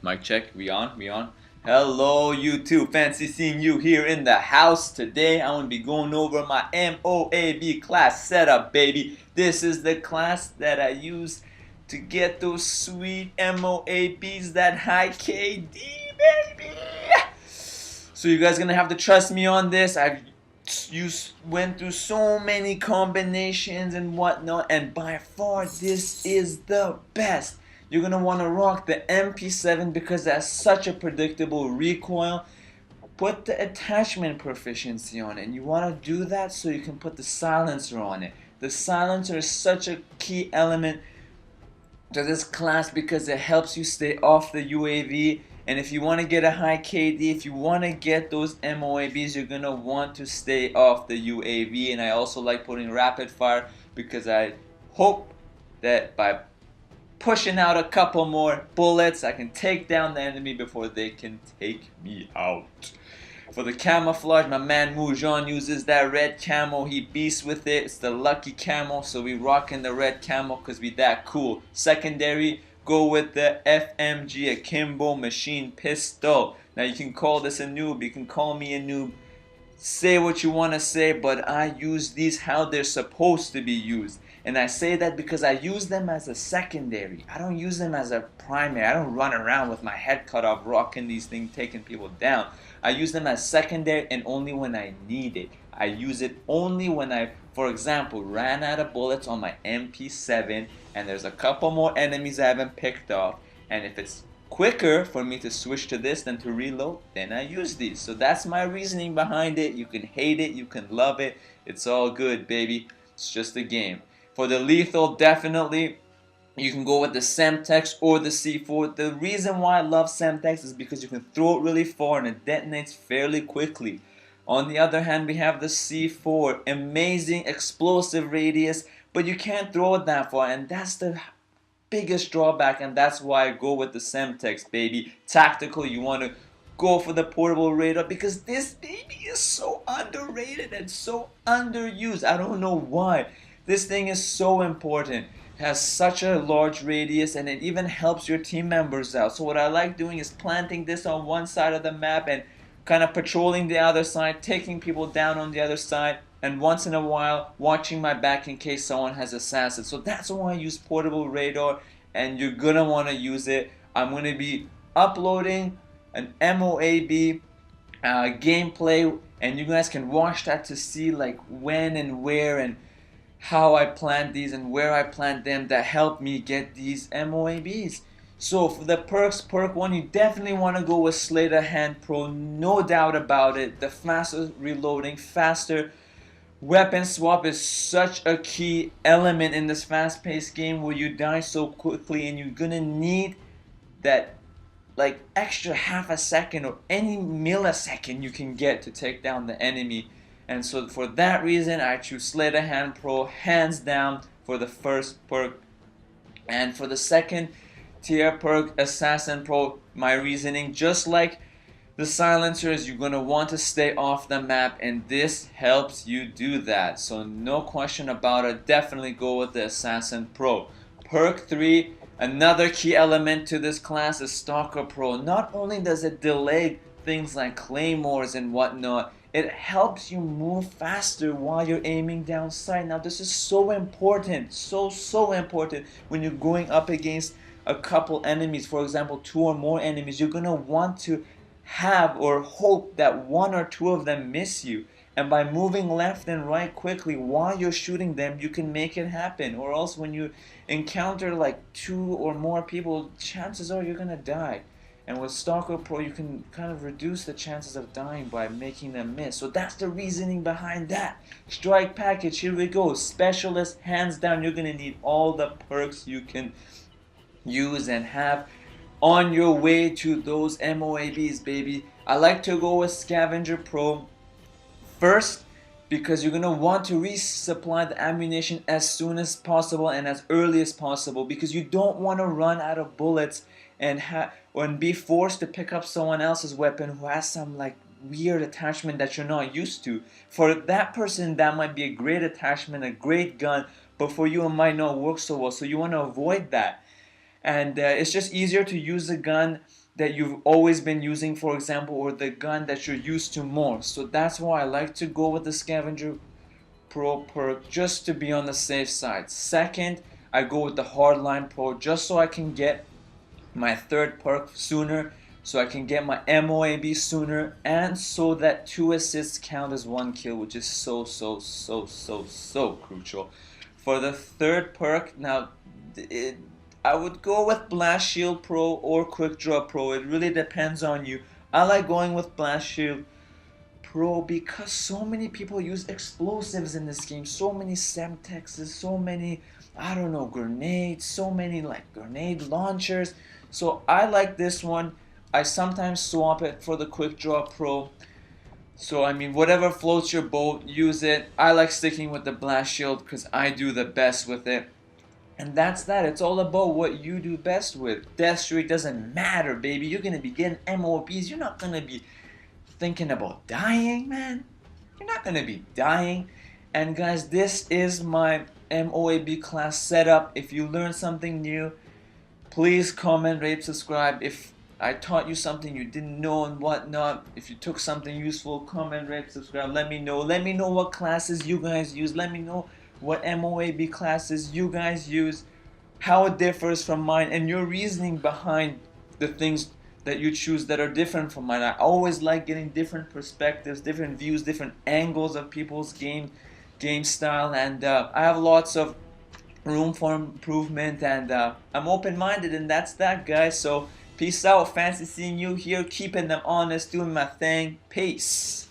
Mic check. We on? We on? Hello, YouTube. Fancy seeing you here in the house today. I'm gonna be going over my MOAB class setup, baby. This is the class that I use to get those sweet MOABs, that high KD, baby. So you guys gonna have to trust me on this. Went through so many combinations and whatnot, and by far this is the best. You're gonna want to rock the MP7 because that's such a predictable recoil. Put the attachment proficiency on it, and you want to do that so you can put the silencer on it. The silencer is such a key element to this class because it helps you stay off the UAV. And if you want to get a high KD, if you want to get those MOABs, you're going to want to stay off the UAV. And I also like putting rapid fire because I hope that by pushing out a couple more bullets, I can take down the enemy before they can take me out. For the camouflage, my man Mujan uses that red camo. He beasts with it. It's the lucky camo, so we rocking the red camo because we that cool. Secondary, go with the FMG Akimbo machine pistol. Now you can call this a noob, you can call me a noob. Say what you want to say, but I use these how they're supposed to be used. And I say that because I use them as a secondary. I don't use them as a primary. I don't run around with my head cut off rocking these things, taking people down. I use them as secondary and only when I need it. I use it only when I, for example, ran out of bullets on my MP7 and there's a couple more enemies I haven't picked off. And if it's quicker for me to switch to this than to reload, then I use these. So that's my reasoning behind it. You can hate it, you can love it. It's all good, baby. It's just a game. For the lethal, definitely you can go with the Semtex or the C4. The reason why I love Semtex is because you can throw it really far and it detonates fairly quickly. On the other hand, we have the C4, amazing explosive radius, but you can't throw it that far, and that's the biggest drawback, and that's why I go with the Semtex, baby. Tactical, you want to go for the portable radar because this baby is so underrated and so underused. I don't know why. This thing is so important. It has such a large radius and it even helps your team members out. So what I like doing is planting this on one side of the map and kind of patrolling the other side, taking people down on the other side, and once in a while watching my back in case someone has assassins. So that's why I use portable radar, and you're gonna want to use it. I'm gonna be uploading an MOAB gameplay, and you guys can watch that to see like when and where and how I plant these and where I plant them that help me get these MOABs. So for the perks, perk 1, you definitely want to go with Sleight of Hand Pro, no doubt about it. The faster reloading, faster weapon swap is such a key element in this fast-paced game where you die so quickly, and you're gonna need that like extra half a second or any millisecond you can get to take down the enemy. And so for that reason, I choose Sleight of Hand Pro hands down for the first perk. And for the second tier perk, Assassin Pro, my reasoning, just like the silencers, you're going to want to stay off the map, and this helps you do that. So no question about it, definitely go with the Assassin Pro. Perk 3, another key element to this class is Stalker Pro. Not only does it delay things like claymores and whatnot, it helps you move faster while you're aiming down sight. Now this is so important, so important when you're going up against a couple enemies, for example 2 or more enemies. You're gonna want to have or hope that 1 or 2 of them miss you, and by moving left and right quickly while you're shooting them, you can make it happen. Or else when you encounter like 2 or more people, chances are you're gonna die. And with Stalker Pro, you can kind of reduce the chances of dying by making them miss. So that's the reasoning behind that. Strike package, here we go. Specialist, hands down, you're going to need all the perks you can use and have on your way to those MOABs, baby. I like to go with Scavenger Pro first because you're going to want to resupply the ammunition as soon as possible and as early as possible, because you don't want to run out of bullets and be forced to pick up someone else's weapon who has some like weird attachment that you're not used to. For that person, that might be a great attachment, a great gun, but for you it might not work so well. So you want to avoid that. And it's just easier to use a gun that you've always been using, for example, or the gun that you're used to more. So that's why I like to go with the Scavenger Pro perk, just to be on the safe side. Second, I go with the Hardline Pro just so I can get my third perk sooner, so I can get my MOAB sooner, and so that 2 assists count as 1 kill, which is so crucial. For the third perk, now I would go with Blast Shield Pro or Quick Draw Pro. It really depends on you. I like going with Blast Shield Pro because so many people use explosives in this game. So many Semtexes, so many, I don't know, grenades, so many like grenade launchers. So I like this one. I sometimes swap it for the Quick Draw Pro. So I mean, whatever floats your boat, use it. I like sticking with the Blast Shield because I do the best with it. And that's that. It's all about what you do best with. Death streak doesn't matter, baby. You're gonna be getting MOBs. You're not gonna be thinking about dying, man. You're not gonna be dying. And guys, this is my MOAB class setup. If you learned something new, please comment, rate, subscribe. If I taught you something you didn't know and whatnot, if you took something useful, comment, rate, subscribe. Let me know. Let me know what classes you guys use. Let me know what MOAB classes you guys use, how it differs from mine, and your reasoning behind the things that you choose that are different from mine. I always like getting different perspectives, different views, different angles of people's game style, and I have lots of room for improvement, and I'm open-minded, and that's that, guys. So peace out. Fancy seeing you here, keeping them honest, doing my thing. Peace.